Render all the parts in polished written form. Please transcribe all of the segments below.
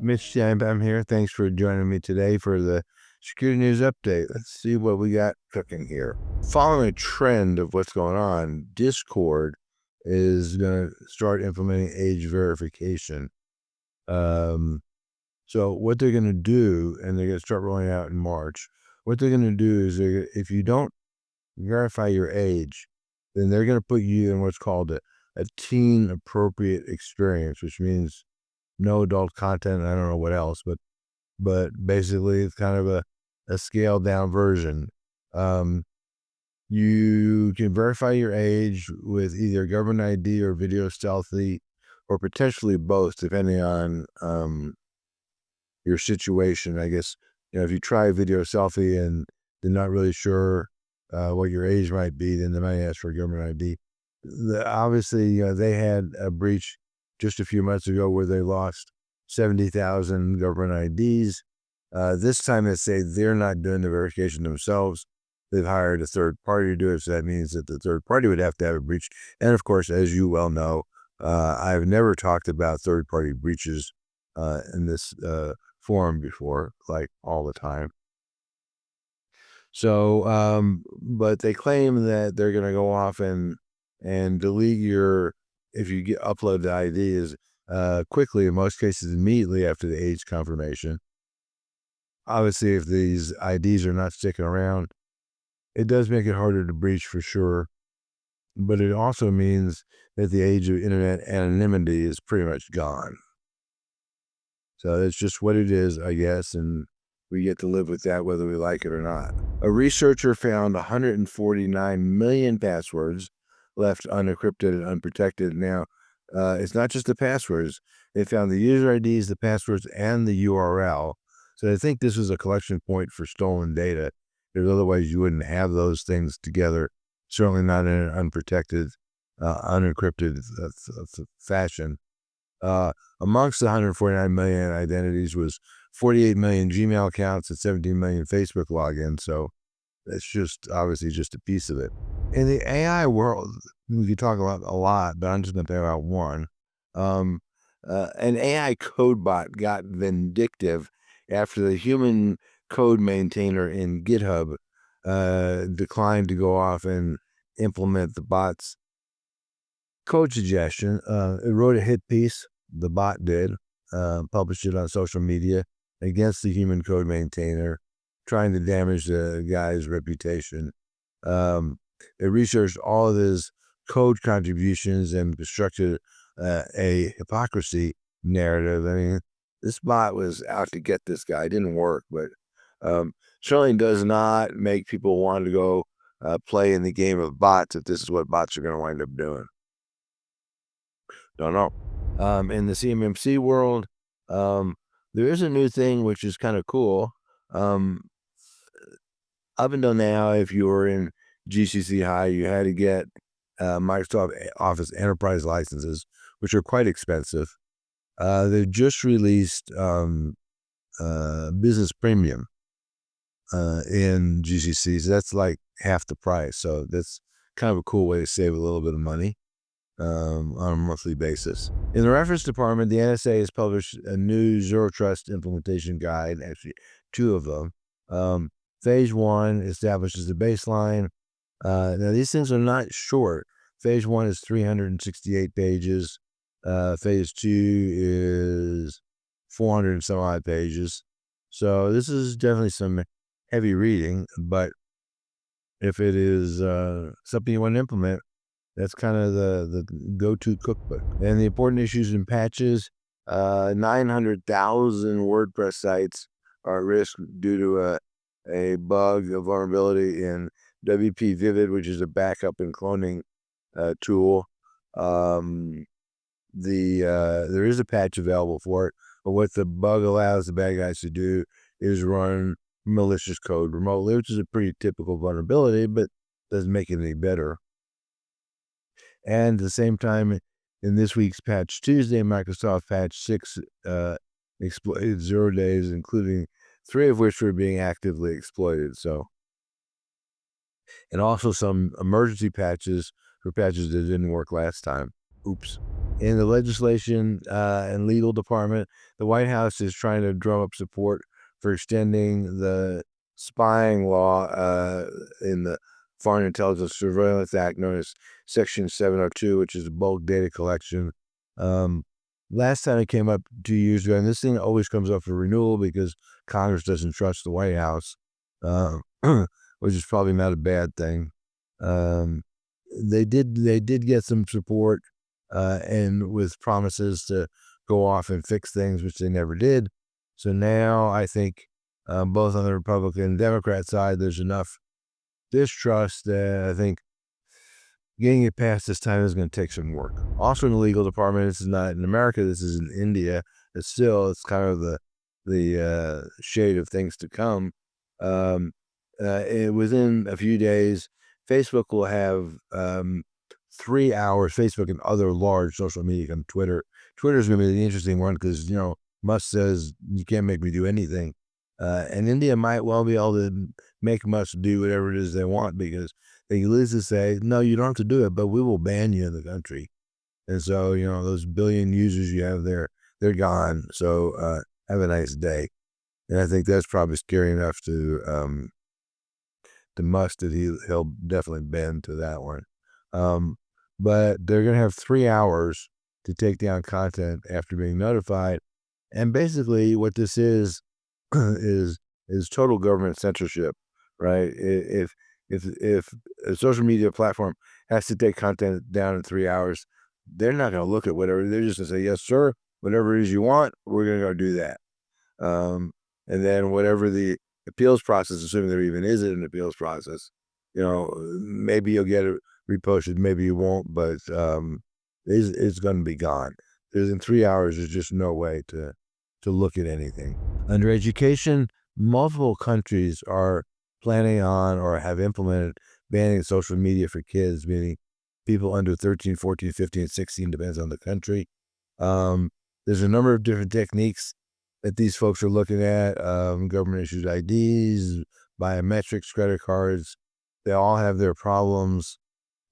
Mitch, I'm here. Thanks for joining me today for the security news update. Let's see what we got cooking here. Following a trend of what's going on, Discord is going to start implementing age verification. So what they're going to do, and they're going to start rolling out in March, what they're going to do is if you don't verify your age, then they're going to put you in what's called a teen appropriate experience, which means no adult content. I don't know what else, but basically it's kind of a scaled down version. You can verify your age with either government ID or video stealthy, or potentially both, depending on your situation. I guess, if you try video selfie and they're not really sure what your age might be, then they might ask for government ID. Obviously, they had a breach just a few months ago where they lost 70,000 government IDs. This time they say they're not doing the verification themselves. They've hired a third party to do it, so that means that the third party would have to have a breach. And of course, as you well know, I've never talked about third party breaches in this forum before, like all the time. So, but they claim that they're going to go off and delete if you get uploaded IDs quickly, in most cases immediately after the age confirmation. Obviously, if these IDs are not sticking around, it does make it harder to breach for sure. But it also means that the age of internet anonymity is pretty much gone. So it's just what it is, I guess, and we get to live with that whether we like it or not. A researcher found 149 million passwords left unencrypted and unprotected. Now, it's not just the passwords. They found the user IDs, the passwords, and the URL. So I think this is a collection point for stolen data. Because otherwise you wouldn't have those things together, certainly not in an unprotected, unencrypted fashion. Amongst the 149 million identities was 48 million Gmail accounts and 17 million Facebook logins. So that's just obviously just a piece of it. In the AI world, we could talk about a lot, but I'm just going to talk about one. An AI code bot got vindictive after the human code maintainer in GitHub declined to go off and implement the bot's code suggestion. It wrote a hit piece, the bot did, published it on social media against the human code maintainer, trying to damage the guy's reputation. It researched all of his code contributions and constructed a hypocrisy narrative. I mean, this bot was out to get this guy. It didn't work, but certainly does not make people want to go play in the game of bots if this is what bots are going to wind up doing. Don't know. In the CMMC world, there is a new thing which is kind of cool. Up until now, if you were in GCC High, you had to get Microsoft Office Enterprise licenses, which are quite expensive. They just released Business Premium in GCC, so that's like half the price. So that's kind of a cool way to save a little bit of money on a monthly basis. In the reference department, the NSA has published a new Zero Trust implementation guide, actually 2 of them. Phase 1 establishes the baseline. Now, these things are not short. Phase 1 is 368 pages. Phase 2 is 400 and some odd pages. So this is definitely some heavy reading, but if it is something you want to implement, that's kind of the go-to cookbook. And the important issues and patches, 900,000 WordPress sites are at risk due to a bug, a vulnerability in WPvivid, which is a backup and cloning tool. There is a patch available for it, but what the bug allows the bad guys to do is run malicious code remotely, which is a pretty typical vulnerability, but doesn't make it any better. And at the same time, in this week's Patch Tuesday, Microsoft Patch 6 exploited 0 days, including 3 of which were being actively exploited. So, and also some emergency patches for patches that didn't work last time. Oops. In the legislation and legal department, the White House is trying to drum up support for extending the spying law in the Foreign Intelligence Surveillance Act, known as Section 702, which is bulk data collection. Last time it came up 2 years ago, and this thing always comes up for renewal because Congress doesn't trust the White House, uh, which is probably not a bad thing. Um, they did get some support and with promises to go off and fix things, which they never did. So now I think both on the Republican and Democrat side, there's enough distrust that I think getting it passed this time is going to take some work. Also in the legal department, this is not in America, this is in India. But still, it's kind of the shade of things to come. Within a few days, Facebook will have 3 hours. Facebook and other large social media, and Twitter. Twitter is going to be the interesting one because Musk says you can't make me do anything, and India might well be able to make Musk do whatever it is they want because they can easily say, no, you don't have to do it, but we will ban you in the country. And so, those billion users you have there, they're gone. So have a nice day. And I think that's probably scary enough to Musk that he'll definitely bend to that one. But they're going to have 3 hours to take down content after being notified. And basically what this is is total government censorship, right? If a social media platform has to take content down in 3 hours, they're not going to look at whatever. They're just going to say, yes, sir, whatever it is you want, we're going to go do that. And then whatever the appeals process, assuming there even is an appeals process, maybe you'll get it reposted, maybe you won't, but it's going to be gone. Because in 3 hours, there's just no way to look at anything. Under education, multiple countries are planning on or have implemented banning social media for kids, meaning people under 13, 14, 15, 16, depends on the country. There's a number of different techniques that these folks are looking at, government-issued IDs, biometrics, credit cards. They all have their problems,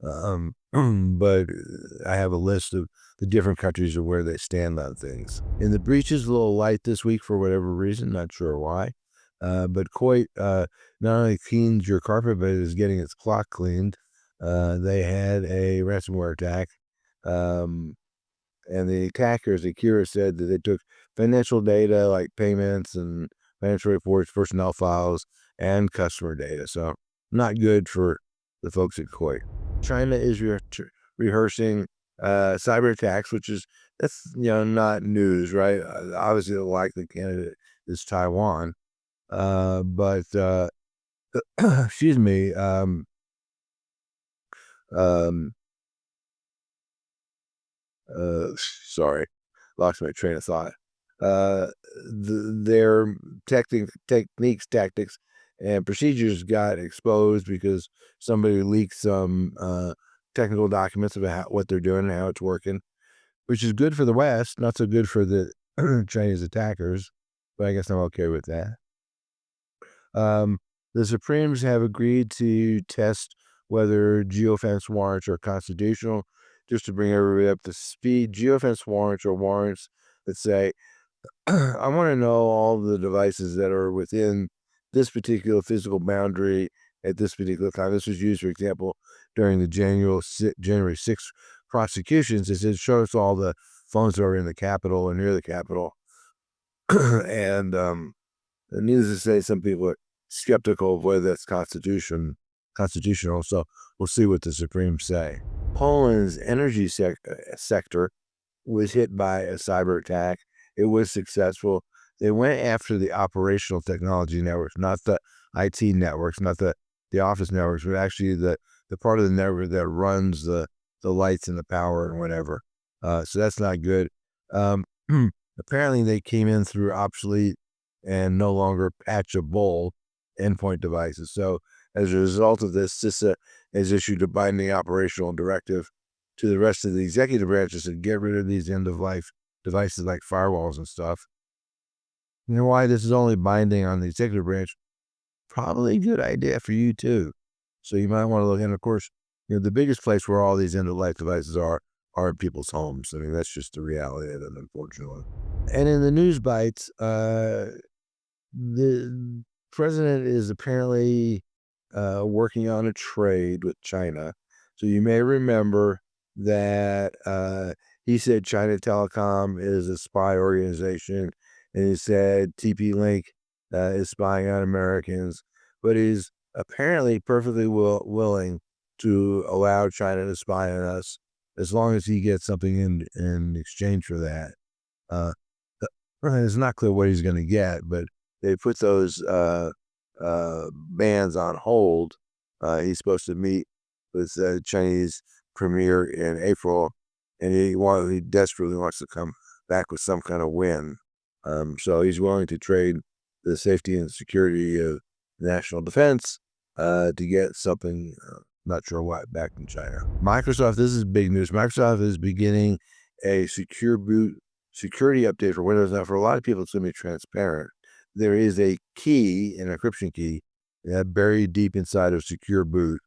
but I have a list of the different countries of where they stand on things. And the breaches a little light this week for whatever reason, not sure why. But Coit not only cleans your carpet, but is getting its clock cleaned. They had a ransomware attack. And the attackers, Akira said that they took financial data like payments and financial reports, personnel files, and customer data. So not good for the folks at Coit. China is rehearsing cyber attacks, that's not news, right? Obviously, the likely candidate is Taiwan, but excuse me. Sorry, lost my train of thought. Their techniques, tactics, and procedures got exposed because somebody leaked some technical documents about what they're doing and how it's working, which is good for the West, not so good for the Chinese attackers, but I guess I'm okay with that. The Supremes have agreed to test whether geofence warrants are constitutional. Just to bring everybody up to speed, geofence warrants are warrants that say, I want to know all the devices that are within this particular physical boundary at this particular time. This was used, for example, during the January 6th prosecutions. It said, show us all the phones that are in the Capitol or near the Capitol. And needless to say, some people are skeptical of whether that's constitutional. So we'll see what the Supremes say. Poland's energy sector was hit by a cyber attack. It was successful. They went after the operational technology networks, not the IT networks, not the office networks, but actually the part of the network that runs the lights and the power and whatever. So that's not good. Apparently, they came in through obsolete and no longer patchable endpoint devices. So as a result of this, CISA has issued a binding operational directive to the rest of the executive branches to get rid of these end-of-life devices like firewalls and stuff. You know why this is only binding on the executive branch? Probably a good idea for you too. So you might want to look, and of course, the biggest place where all these end-of-life devices are aren't people's homes. I mean, that's just the reality of it, unfortunately. And in the news bites, the president is apparently working on a trade with China. So you may remember that he said China Telecom is a spy organization, and he said TP-Link is spying on Americans, but he's apparently perfectly willing to allow China to spy on us as long as he gets something in exchange for that. Uh, it's not clear what he's going to get, but they put those bans on hold. He's supposed to meet with the Chinese premier in April, and he desperately wants to come back with some kind of win. So he's willing to trade the safety and security of national defense to get something, not sure what, back from China. Microsoft, this is big news. Microsoft is beginning a secure boot security update for Windows. Now, for a lot of people, it's going to be transparent. There is a key, an encryption key, buried deep inside of Secure Boot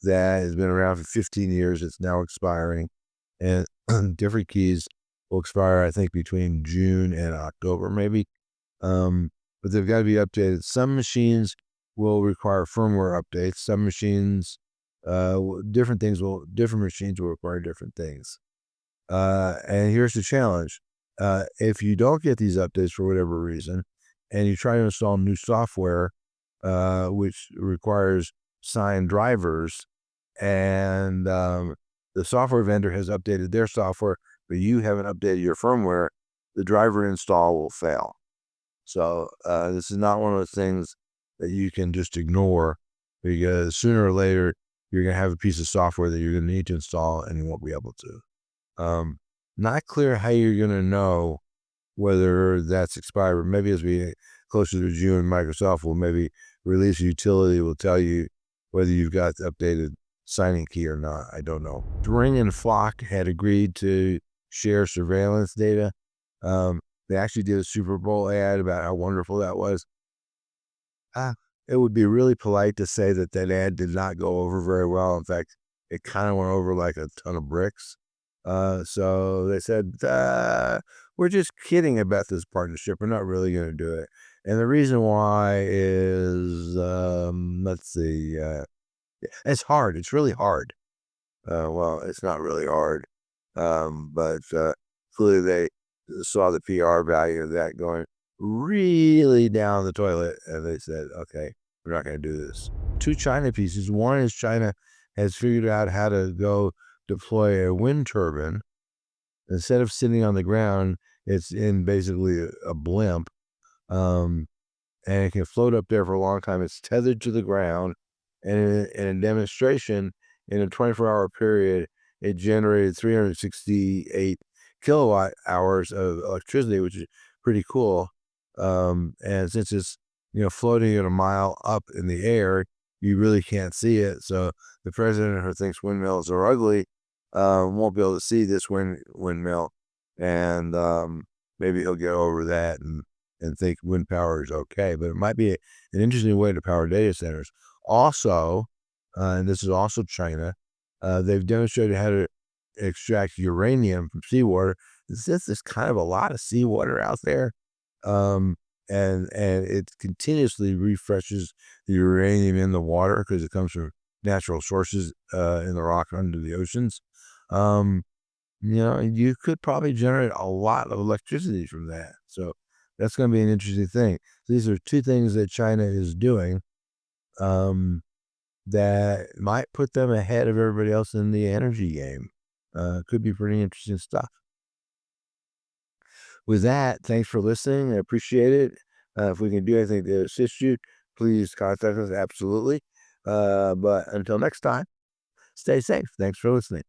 that has been around for 15 years. It's now expiring, and different keys will expire, I think, between June and October, maybe. But they've got to be updated. Some machines will require firmware updates. Some machines, different machines will require different things. And here's the challenge. If you don't get these updates for whatever reason, and you try to install new software, which requires signed drivers, and the software vendor has updated their software, but you haven't updated your firmware, the driver install will fail. So this is not one of those things that you can just ignore, because sooner or later, you're going to have a piece of software that you're going to need to install, and you won't be able to. Not clear how you're going to know whether that's expired, or maybe as we get closer to June, Microsoft will maybe release a utility will tell you whether you've got the updated signing key or not. I don't know. Ring and Flock had agreed to share surveillance data. They actually did a Super Bowl ad about how wonderful that was. It would be really polite to say that ad did not go over very well. In fact, it kind of went over like a ton of bricks. So they said, we're just kidding about this partnership. We're not really going to do it. And the reason why is, let's see, it's hard. It's really hard. Well, it's not really hard. But clearly they saw the PR value of that going really down the toilet, and they said, okay, we're not going to do this. Two China pieces. One is China has figured out how to go deploy a wind turbine. Instead of sitting on the ground, it's in basically a blimp, and it can float up there for a long time. It's tethered to the ground, and in a demonstration, in a 24-hour period, it generated 368 kilowatt hours of electricity, which is pretty cool. And since it's floating at a mile up in the air, you really can't see it. So the president, who thinks windmills are ugly, won't be able to see this windmill, and maybe he'll get over that and think wind power is okay. But it might be an interesting way to power data centers. Also, and this is also China, they've demonstrated how to extract uranium from seawater. There's kind of a lot of seawater out there, and it continuously refreshes the uranium in the water because it comes from natural sources in the rock under the oceans. You could probably generate a lot of electricity from that. So that's going to be an interesting thing. These are two things that China is doing that might put them ahead of everybody else in the energy game. Could be pretty interesting stuff. With that, thanks for listening. I appreciate it. If we can do anything to assist you, please contact us. Absolutely. But until next time, stay safe. Thanks for listening.